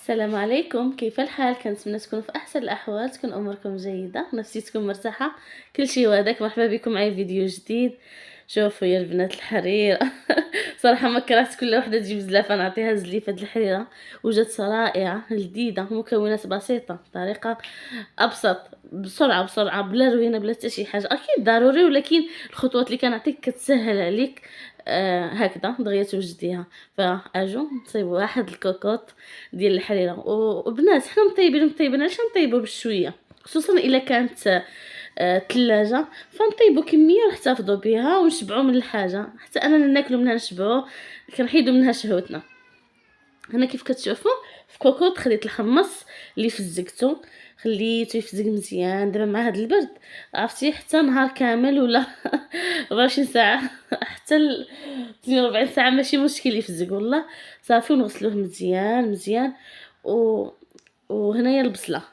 السلام عليكم، كيف الحال؟ كنتمنى تكونوا في احسن الاحوال، تكون اموركم جيده، نفسيتكم مرتاحه، كل شيء هذاك. مرحبا بكم معايا في فيديو جديد. شوفوا يا البنات الحريره صراحه ما كرهت كل وحده تجيب زلافه نعطيها زليفه الحريره، وجات رائعه جديده، مكونات بسيطه، طريقه ابسط، بسرعه بسرعه، بلا روينه، بلا حتى شي حاجه. اكيد ضروري، ولكن الخطوات اللي كنعطيك كتسهل عليك. هكذا دغيا توجديها. فاجو نصيبوا واحد الكوكوط ديال الحريره. وبنات حنا مطيبين علاش نطيبوا بشويه، خصوصا الا كانت الثلاجه، فنطيبوا كميه ونحتفظوا بها ونشبعوا من الحاجه، حتى اننا ناكلوا منها نشبعوا، كنحيدوا منها شهوتنا. هنا كيف كتشوفوا في كوكوط خديت الحمص اللي فزقته، خليته يفزق مزيان. دابا مع هذا البرد عرفتي حتى نهار كامل ولا 24 ساعه حتى 42 ساعه ماشي مشكل يفزق والله. صافي ونغسلوه مزيان مزيان. و وهنايا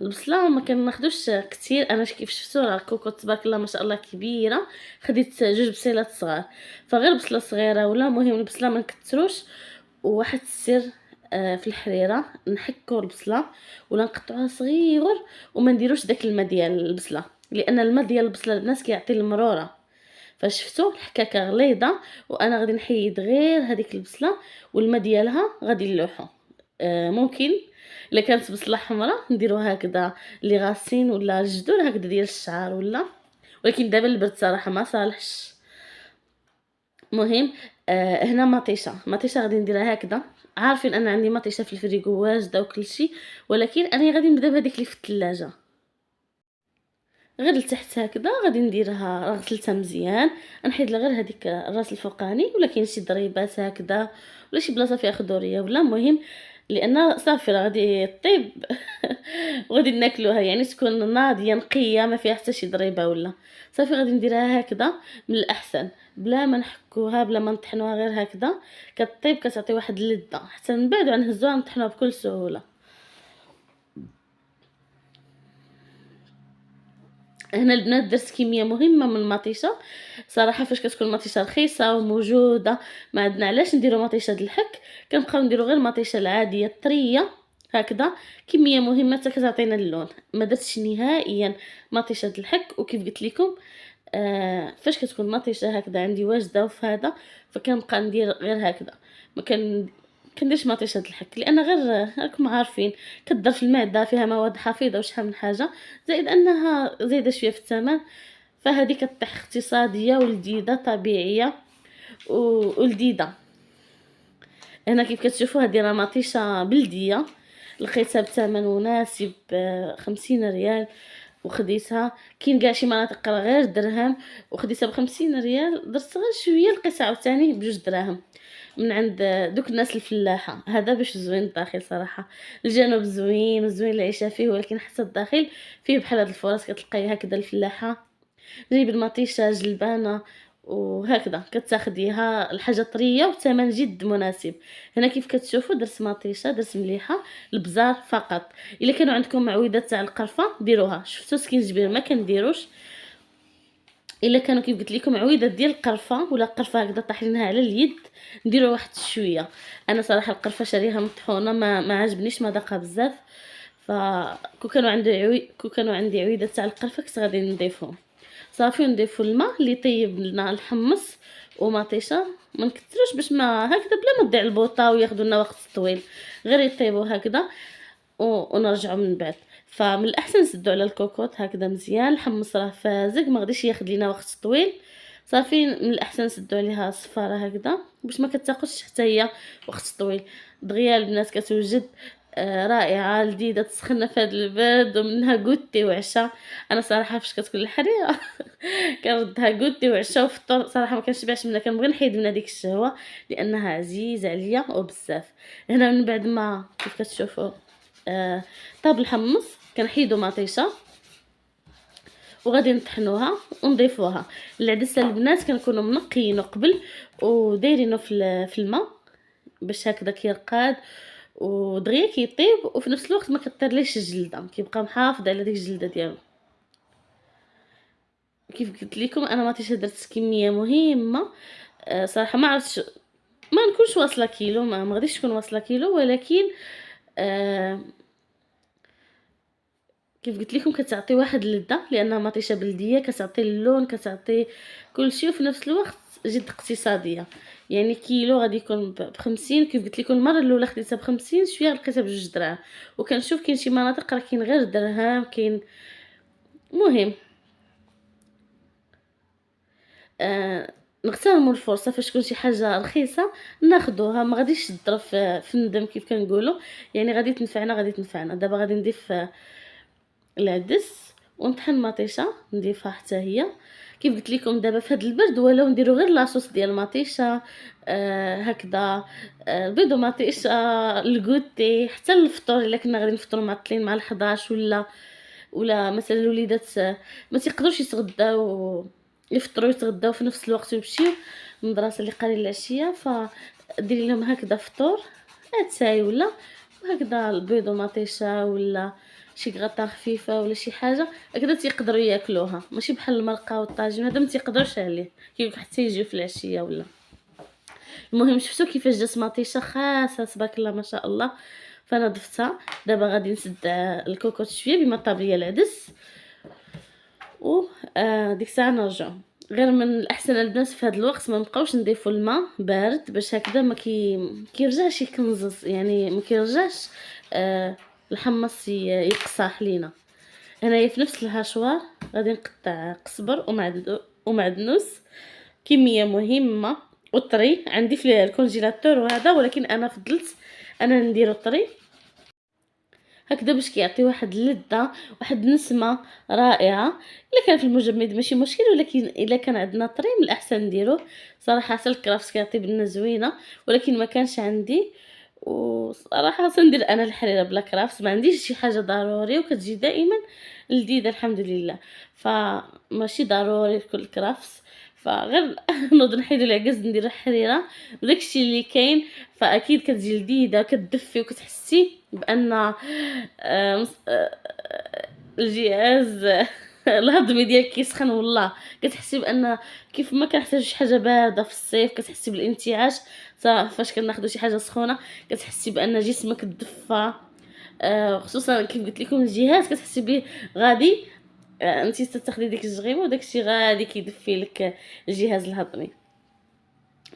البصله ما كناخذوش كثير. انا كيف شفتوا راه الكوكوط تبارك الله ما شاء الله كبيره، خديت جوج بصيلات صغار، فغير بصله صغيره ولا مهم البصله ما نكثروش. وواحد السر في الحريره، نحكوا البصله ولا نقطعوها صغيور، وما نديروش داك الماء ديال البصله، لان الماء ديال البصله البنات كيعطي المروره. فشفتوا الحكاكه غليظه، وانا غادي نحيد غير هذيك البصله والماء ديالها غادي نلوحو. ممكن الا كانت بصله حمراء نديروها هكذا اللي غاسين، ولا الجذور هكذا ديال الشعر، ولا ولكن دابا البرد صراحه ما صالحش. مهم. هنا مطيشه غادي نديرها هكذا. عارفين ان عندي مطيشه في الفريغو واجده وكل شيء، ولكن انا غادي نبدا بهذيك اللي في الثلاجه. غير لتحت هكذا غادي نديرها، غسلتها مزيان، نحيد لها غير هذيك الراس الفوقاني، ولا كاين شي ضريبات هكذا ولا شي بلاصه فيها خضوريه ولا مهم، لان صافي راه غادي طيب وغادي ناكلوها، يعني تكون ناضيه نقيه ما فيها حتى شي ضريبه ولا. صافي غادي نديرها هكذا من الاحسن، بلا ما نحكوها بلا ما نطحنوها، غير هكذا كطيب، كتعطي واحد اللذه، حتى من بعد غنهزوها نطحنوها بكل سهوله. هنا البنات درت كميه مهمه من المطيشه صراحه. فاش كتكون المطيشه رخيصه وموجوده ما عندنا علاش نديرو مطيشه د الحك، كنبقاو نديرو غير المطيشه العاديه الطريه هكذا. كميه مهمه حتى كتعطينا اللون. ما درتش نهائيا مطيشه د الحك. وكيف قلت لكم فاش كتكون مطيشه هكذا عندي واجده وفي هذا، فكنبقى ندير غير هكذا. ما كنديرش مطيشه د الحك، لان غير راكم عارفين كتضر في المعده، فيها مواد حفيظه وشحال من حاجه، زائد انها زايده شويه في الثمن. فهذه كطيح اقتصاديه ولذيذه طبيعيه ولذيذه. هنا كيف كتشوفوا هذه راه مطيشه بلديه، لقيتها بثمن مناسب 50 ريال، وخديتها. كاين كاع شي مناطق راه غير درهم، وخديتها ب50 ريال. درت غير شويه لقيتها عاوتاني بجوج دراهم من عند دوك الناس الفلاحه. هذا باش زوين الداخل صراحه. الجنوب زوين وزوين العيشه فيه، ولكن حتى الداخل فيه بحال هاد الفرص كتلقاي هكذا الفلاحه جايب المطيشه جلبانه، وهكذا كتاخديها الحاجه طريه وثمن جد مناسب. هنا كيف كتشوفوا درت مطيشه، درت مليحه البزار فقط. الا كانوا عندكم معويدات تاع القرفه ديروها، شفتوا سكينجبير ما كنديروش. الا كانوا كيف قلت لكم عويدات ديال القرفه ولا قرفه هكذا طاحينها على اليد، نديروا واحد شويه. انا صراحه القرفه شاريها مطحونه، ما عجبنيش مذاقها بزاف. كو كانوا عندي عويدات تاع القرفه كنت غادي نضيفهم. صافي نضيفوا الماء اللي طيب لنا الحمص ومطيشه، ما نكثروش باش ما هكذا بلا ما تضيع البوطه وياخذوا لنا وقت طويل، غير يطيبوا هكذا ونرجعوا من بعد. فمن الاحسن نسدوا على الكوكوط هكذا مزيان. الحمص راه فازق ما غاديش ياخذ لينا وقت طويل. صافي من الاحسن نسدوا عليها الصفاره هكذا باش ما كتاخذش حتى هي وقت طويل. دغيا البنات كتوجد رائعه لذيذه، تسخننا في هذا البرد، ومنها غوتي وعشاء. انا صراحه فاش كتكون الحريره كنردها غوتي وعشاء وفطور. صراحه ما كنشبعش منها، كنبغي نحيد منها ديك الشهوه لانها عزيزه عليا وبزاف. هنا من بعد ما كيف كتشوفوا طاب الحمص كنحيدو مطيشه وغادي نطحنوها ونضيفوها. العدسه البنات كنكونوا منقيينو قبل ودايرينو في الماء باش هكذا كيرقاد ودغيا كيطيب، وفي نفس الوقت ما كطيرليش الجلده، كيبقى محافظ على ديك الجلده ديالو. كيف قلت لكم انا مطيشه درت كميه مهمه. صراحه ما عرفتش، ما نكونش واصله كيلو، ما غاديش تكون واصله كيلو، ولكن كيف قلت لكم كتعطي واحد اللذة، لانها مطيشه بلديه، كتعطي اللون، كتعطي كلشي، وفي نفس الوقت جد اقتصاديه. يعني كيلو غادي يكون ب50. كيف قلت لكم المره الاولى خديتها ب50 شويه، لقيتها بجوج دراهم. وكنشوف كاين شي مناطق راه كاين غير درهم، كاين مهم. آه نغتنموا الفرصه فاش تكون شي حاجه رخيصه ناخذوها، ما غاديش تضرب في الندم كيف كنقولوا. يعني غادي تنفعنا، غادي تنفعنا. دابا غادي نضيف العدس ونطحن مطيشه نضيفها حتى هي. كيف قلت لكم دابا في هذا البرد ولو نديرو غير لاصوص ديال المطيشه، هكذا، البيض ومطيشه، الكوتي، حتى الفطور الا كنا غادي نفطروا معطلين مع ال11، ولا مثلا الوليدات ما تيقدروش يتغداو، يفطروا يتغداو في نفس الوقت ويمشيو المدرسه اللي قارين العشيه، فديري لهم هكذا فطور اتاي ولا هكذا البيض ومطيشه، ولا شي غطا خفيفه ولا شي حاجه هكذا تيقدروا ياكلوها. ماشي بحال المرقه والطاجين هذا ما تيقدروش عليه، كيف حتى يجيو في العشيه ولا. المهم شفتوا كيفاش جات مطيشه خاصه تبارك الله ما شاء الله. فانا ضفتها. دابا غادي نسد الكوكوط شويه بما طاب ليا العدس، و ديك الساعه نرجعوا. غير من الاحسن البنات في هذا الوقت ما نبقاوش نضيفوا الماء بارد، باش هكذا ما كيرجعش يكنزز، يعني ما كيرجعش الحمص يقصاح لينا. هنايا في نفس الهاشوار غادي نقطع قزبر ومعدنوس، كميه مهمه. وطري عندي في الكونجيلاتور وهذا، ولكن انا فضلت انا نديرو طري هكذا باش كيعطي واحد اللذه، واحد النسمه رائعه. الا كان في المجمد ماشي مشكل، ولكن الا كان عندنا طري من الاحسن نديروه. صراحه حتى الكرافس كيعطي بنه زوينه، ولكن ما كانش عندي. وصراحه سندير انا الحريره بلا كرافس، ما عنديش شي حاجه ضروري، وكتجي دائما لذيذه الحمد لله. فماشي ضروري كل كرافس، فغير نوض نحيدو العكاز ندير الحريره وداكشي اللي كاين. فاكيد كتجي لذيذه، كتدفي، وكتحسي بان الجهاز الهضمي ديالك كيسخن. والله كتحسي بان كيف ما كنحتاجو شي حاجه بارده في الصيف كتحسي بالانتعاش، فاش كناخذوا شي حاجه سخونه كتحسي بان جسمك دفى. خصوصا كيف قلت لكم الجهاز كتحسي به غادي، انت تاخدي ديك الجغيمه وداك الشيء غادي كيدفي لك الجهاز الهضمي.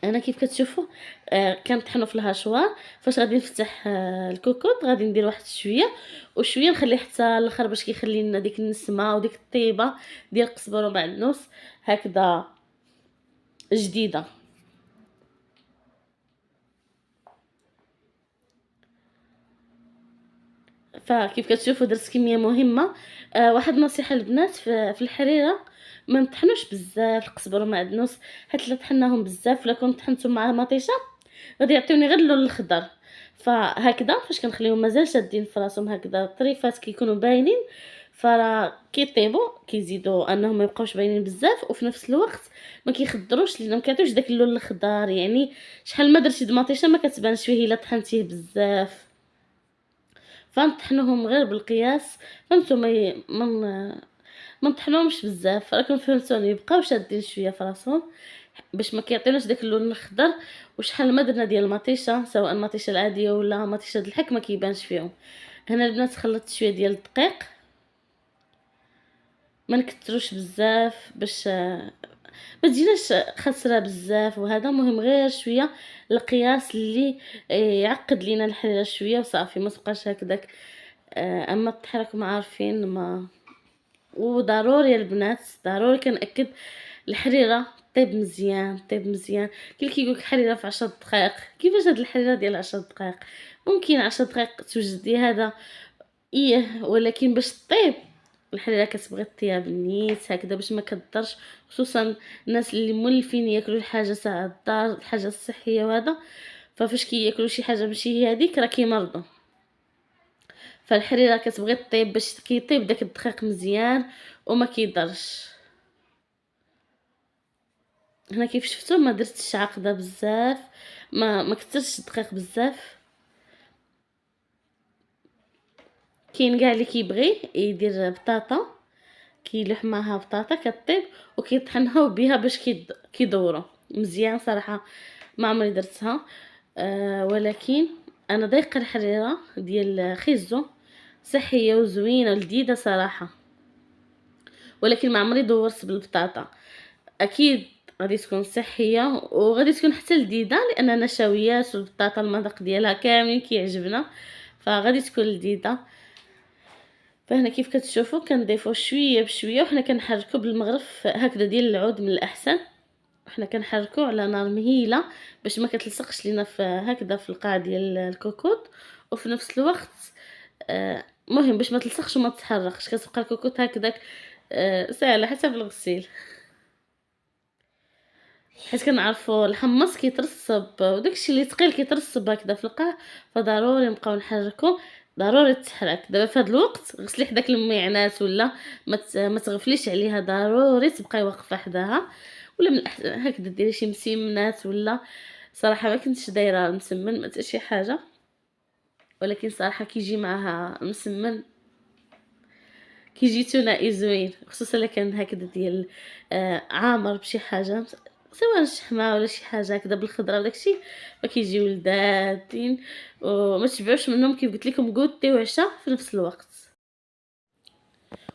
انا كيف كتشوفوا كنطحنوا في الهاشوار. فاش غادي نفتح الكوكوط غادي ندير واحد شويه وشويه، نخليه حتى الاخر باش كيخلي لنا ديك النسمه وديك الطيبه ديال القزبر ومعدنوس هكذا جديده. فكيف كتشوفوا درت كميه مهمه. واحد النصيحه للبنات في الحريره، ما نطحنوش بزاف القزبر ومعدنوس، حيت الا طحناهم بزاف ولا كنت طحنتهم مع مطيشه غادي يعطيوني غير اللون الخضر. فهكذا فاش كنخليهم مازال شادين في راسهم هكذا الطريفات كيكونوا باينين، فراه كيطيبوا كيزيدوا انهم ما يبقاوش باينين بزاف، وفي نفس الوقت ما كيخضروش لينا، ما كيعطيوش داك اللون الخضر. يعني شحال ما درتي د مطيشه ما كتبانش فيه الا طحنتيه بزاف. فنطحنوهم غير بالقياس. فهمتوا ما نطحنوهمش بزاف، راكم فهمتوني. يبقاو شادين شويه في راسهم باش ما كيعطيوناش داك اللون الخضر. وشحال ما درنا ديال المطيشه، سواء المطيشه العاديه ولا مطيشه د الحك، ما كيبانش فيهم. هنا البنات خلطت شويه ديال الدقيق، ما نكثروش بزاف باش ما تجيناش خسره بزاف. وهذا مهم غير شويه القياس اللي يعقد لينا الحريره شويه وصافي، ما تبقاش هكذاك. اما الطحين عارفين ما. وضروري البنات ضروري كنأكد الحريره طيب مزيان، طيب مزيان. كي كيقولك حريره في 10 دقائق، كيفاش هاد الحريره ديال 10 دقائق؟ ممكن 10 دقائق توجدي هذا ايه، ولكن باش طيب الحريره كتبغي الطياب نيت هكذا باش ما كضرش. خصوصا الناس اللي مولفين ياكلوا الحاجه ساعه الدار، الحاجه الصحيه وهذا، ففاش كياكلوا شي حاجه ماشي هي هذيك راه كيمرضوا. فالحريره كتبغي طيب باش كيطيب داك الدقيق مزيان وما كيضرش. هنا كيف شفتوا ما درتش عقده بزاف، ما كثرتش الدقيق بزاف. كاين كاع اللي كيبغي يدير بطاطا كيلوح معها بطاطا كطيب وكيطحنها بها باش كيدوروا مزيان. صراحه ما عمري درتها، ولكن انا ضايقه الحريره ديال خيزو، صحيه وزوينه ولذيذه صراحه، ولكن ما عمري دورت بالبطاطا. اكيد غادي تكون صحيه وغادي تكون حتى لذيذه، لان نشويات والبطاطا المذاق ديالها كامل كيعجبنا، فغادي تكون لذيذه. فهنا كيف كتشوفوا كنضيفوا شويه بشويه، وحنا كنحركوا بالمغرف هكذا ديال العود من الاحسن. حنا كنحركوا على نار مهيله باش ما كتلصقش لينا في هكذا في القاع ديال الكوكوط، وفي نفس الوقت مهم باش ما تلصقش وما تتحرقش، كتبقى الكوكوط هكذاك ساهله حتى في الغسيل، حيت كنعرفوا الحمص كيترسب وداكشي اللي ثقيل كيترسب هكذا في القاع، فضروري نبقاو نحركوا، ضروري تحرك. دابا في هذا الوقت غسلي حداك المعينات ولا ما تغفليش عليها، ضروري تبقاي واقفه حداها، ولا من الأحسن هكذا ديري شي مسمنات. ولا صراحه ما كنتش دايره مسمن ما حتى شي حاجه، ولكن صراحه كيجي معها مسمن كيجي ثنائي زوين، خصوصا الا كان هكذا ديال عامر بشي حاجه، سواء الشحمه ولا شي حاجه هكذا بالخضره وداكشي، فكيجيو لذاذين وما تشبعوش منهم كيف قلت لكم، غوتي وعشاء في نفس الوقت.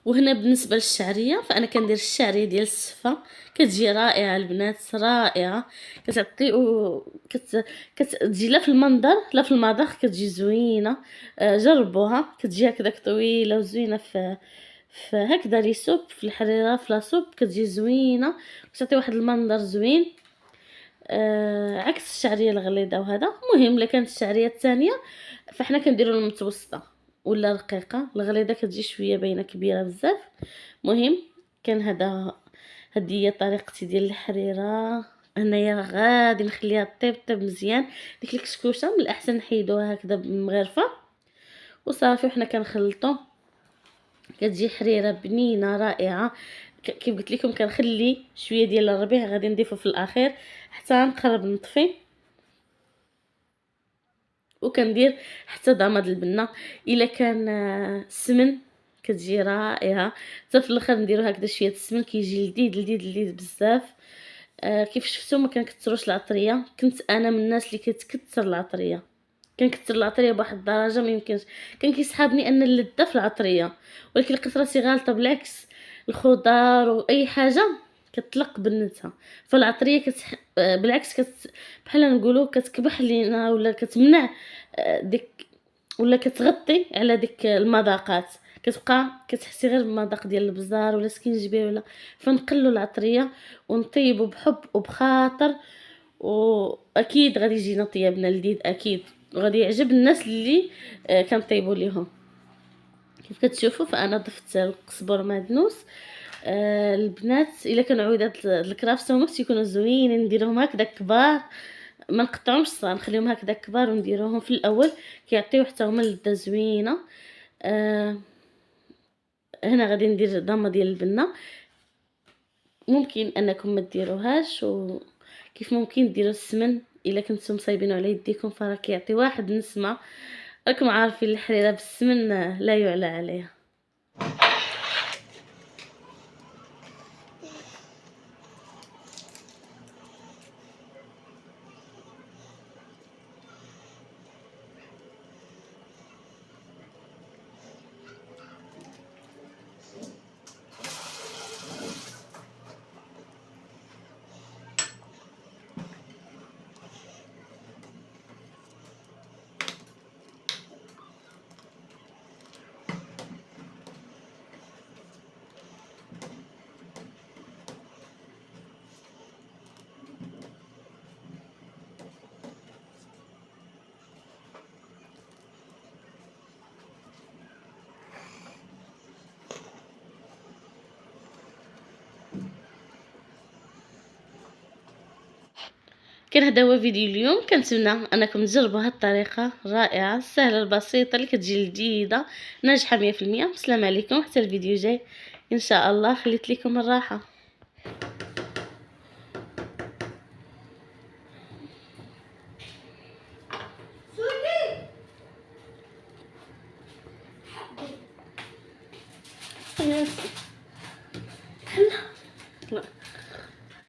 وهنا بالنسبه للشعريه، فانا كندير الشعريه ديال السفه، كتجي رائعه البنات، رائعه، كتعطي كتجي لا في المنظر لا في المذاق، كتجي زوينه. جربوها، كتجي هكذاك طويله وزوينه في هكذا لي سوب في الحريره في لاصوب، كتجي زوينه كتعطي واحد المنظر زوين. عكس الشعريه الغليظه. وهذا مهم الا كانت الشعريه الثانيه فاحنا كنديروا المتوسطه ولا رقيقه، الغليظه كتجي شويه باينه كبيره بزاف. مهم كان هذه هي طريقتي ديال الحريره. هنايا غادي نخليها طيب مزيان. ديك الكشكوشه من الاحسن نحيدوها هكذا بالمغرفه وصافي، وحنا كنخلطو كتجي حريره بنينه رائعه. كيف قلت لكم كنخلي شويه ديال الربيع غادي نضيفه في الاخير حتى نقرب نطفي، وكندير حتى ضماد البنه الا كان السمن كتجي رائعه. حتى في الاخر نديرو هكذا شويه السمن كيجي لذيذ بزاف. كيف شفتوا ما كنكثروش العطريه، كنت انا من الناس اللي كتكثر العطريه، كنكثر العطريه بواحد الدرجه ما يمكنش، كان كيسحابني ان اللذه في العطريه، ولكن الكثره غالطه بالعكس، الخضار واي حاجه كتطلق بالنتها. فالعطريه بالعكس بحال نقولوا كتكبح لينا ولا كتمنع ديك، ولا كتغطي على ديك المذاقات، كتبقى كتحسي غير بالمذاق ديال البزار ولا سكينجبير ولا. فنقلوا العطريه ونطيبوا بحب وبخاطر، واكيد غادي يجينا طيابنا لذيذ اكيد، وغادي يعجب الناس اللي كنطيبوا ليهم. كيف كتشوفوا فانا ضفت القزبر معدنوس. البنات الا كانوا عويدات الكرافس هما تيكونوا زوينين، نديرهم هكذا كبار، ما نقطعهمش صغار، نخليهم هكذا كبار ونديروهم في الاول كيعطيو حتى هما لذه زوينه. هنا غادي ندير ضامه ديال البنه، ممكن انكم ما ديروهاش، وكيف ممكن ديروا السمن الا كنتم مصايبينه على يديكم، فراه كيعطي واحد النسمه. راكم عارفين الحريره بالسمن لا يعلى عليها. كان هذا هو فيديو اليوم، كنتمنى انكم تجربوا هذه الطريقه الرائعه السهله البسيطه اللي كتجي لذيذه ناجحه 100%. السلام عليكم حتى الفيديو جاي ان شاء الله، خليت لكم الراحه. Yes.